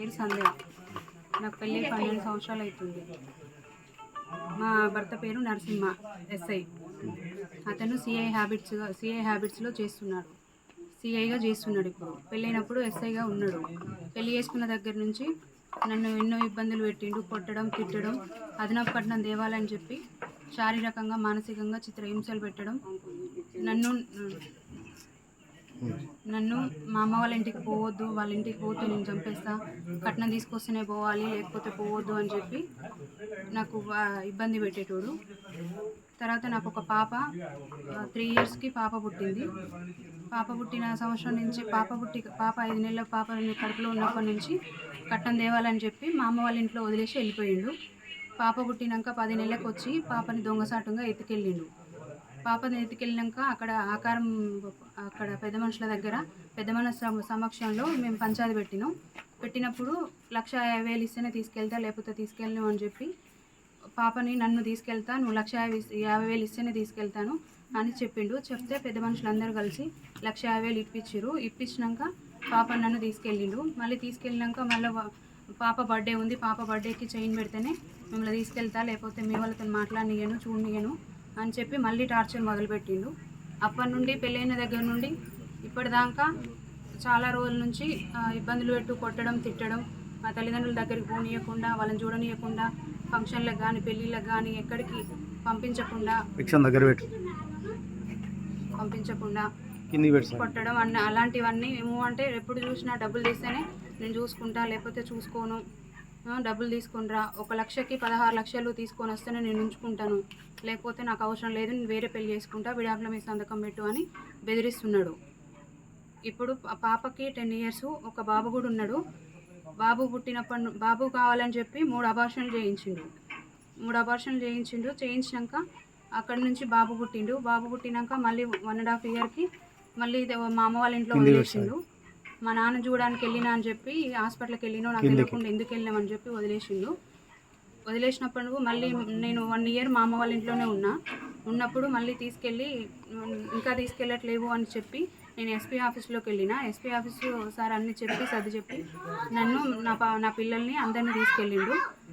పేరు సంధ్య. నాకు పెళ్ళి 12 సంవత్సరాలు అవుతుంది. మా భర్త పేరు నరసింహ, ఎస్ఐ. అతను సిఐ హ్యాబిట్స్లో చేస్తున్నాడు. సిఐగా చేస్తున్నాడు. ఇప్పుడు పెళ్ళైనప్పుడు ఎస్ఐగా ఉన్నాడు. పెళ్ళి చేసుకున్న దగ్గర నుంచి నన్ను ఎన్నో ఇబ్బందులు పెట్టిండు. కొట్టడం, తిట్టడం, అదనపు కట్నం దేవాలని చెప్పి శారీరకంగా, మానసికంగా చిత్రహింసలు పెట్టడం. నన్ను మా అమ్మ వాళ్ళ ఇంటికి పోవద్దు, వాళ్ళ ఇంటికి పోతే నేను చంపేస్తా, కట్నం తీసుకొస్తేనే పోవాలి లేకపోతే పోవద్దు అని చెప్పి నాకు ఇబ్బంది పెట్టేటోడు. తర్వాత నాకు ఒక పాప 3 ఇయర్స్కి పాప పుట్టింది. పాప పుట్టిన సంవత్సరం నుంచి పాప 5 నెలల పాప కడుపులో ఉన్నప్పటి నుంచి కట్నం తేవాలని చెప్పి మా అమ్మ వాళ్ళ ఇంట్లో వదిలేసి వెళ్ళిపోయిండు. పాప పుట్టినాక 10 నెలలకు వచ్చి పాపని దొంగసాటుగా ఎత్తుకెళ్ళిండు. పాపని ఎత్తుకెళ్ళినాక అక్కడ పెద్ద మనుషుల సమక్షంలో మేము పంచాయతీ పెట్టినప్పుడు 1,50,000 ఇస్తేనే తీసుకెళ్తా లేకపోతే తీసుకెళ్ళను అని చెప్పి పాపని నన్ను తీసుకెళ్తా, నువ్వు 1,50,000 ఇస్తేనే తీసుకెళ్తాను అని చెప్పిండు. చెప్తే పెద్ద మనుషులందరూ కలిసి 1,50,000 ఇప్పించారు. ఇప్పించినాక పాప నన్ను తీసుకెళ్ళిండు. మళ్ళీ తీసుకెళ్ళినాక మళ్ళీ పాప బర్త్డే ఉంది, పాప బర్త్డేకి చైన్ పెడితేనే మిమ్మల్ని తీసుకెళ్తా లేకపోతే మీ వాళ్ళతో మాట్లాడనియను, చూడనియను అని చెప్పి మళ్ళీ టార్చర్ మొదలుపెట్టిండు. అప్పటి నుండి పెళ్ళైన దగ్గర నుండి ఇప్పటిదాకా చాలా రోజుల నుంచి ఇబ్బందులు పెట్టు, కొట్టడం, తిట్టడం, మా తల్లిదండ్రుల దగ్గరికి పోనీయకుండా, వాళ్ళని చూడనీయకుండా, ఫంక్షన్లకు కానీ పెళ్ళిళ్ళకి కానీ ఎక్కడికి పంపించకుండా కొట్టడం అలాంటివన్నీ. ఏమో అంటే ఎప్పుడు చూసినా డబ్బులు తీస్తేనే నేను చూసుకుంటా లేకపోతే చూసుకోను, డబ్బులు తీసుకునిరా, 1,00,000కి 16 లక్షలు తీసుకొని వస్తేనే నేను ఉంచుకుంటాను లేకపోతే నాకు అవసరం లేదు, నేను వేరే పెళ్లి చేసుకుంటా, విడాకుల మీద సంతకం పెట్టు అని బెదిరిస్తున్నాడు. ఇప్పుడు పాపకి 10 ఇయర్స్, ఒక బాబు కూడా ఉన్నాడు. బాబు కావాలని చెప్పి 3 అబార్షన్లు చేయించిండు. చేయించినాక అక్కడి నుంచి బాబు పుట్టినాక మళ్ళీ 1.5 ఇయర్కి మళ్ళీ మా అమ్మ వాళ్ళ ఇంట్లో వదిలేసిండు. మా నాన్న చూడడానికి వెళ్ళినా అని చెప్పి హాస్పిటల్కి వెళ్ళినా, నాకు తెలియకుండా ఎందుకు వెళ్ళినామని చెప్పి వదిలేసినప్పుడు మళ్ళీ నేను 1 ఇయర్ మా అమ్మ వాళ్ళ ఇంట్లోనే ఉన్నప్పుడు మళ్ళీ ఇంకా తీసుకెళ్ళట్లేవు అని చెప్పి నేను ఎస్పీ ఆఫీస్లోకి వెళ్ళిన. ఎస్పీ ఆఫీసు సార్ అన్ని చెప్పి సర్ది చెప్పి నన్ను నా పిల్లల్ని అందరినీ తీసుకెళ్ళిండు.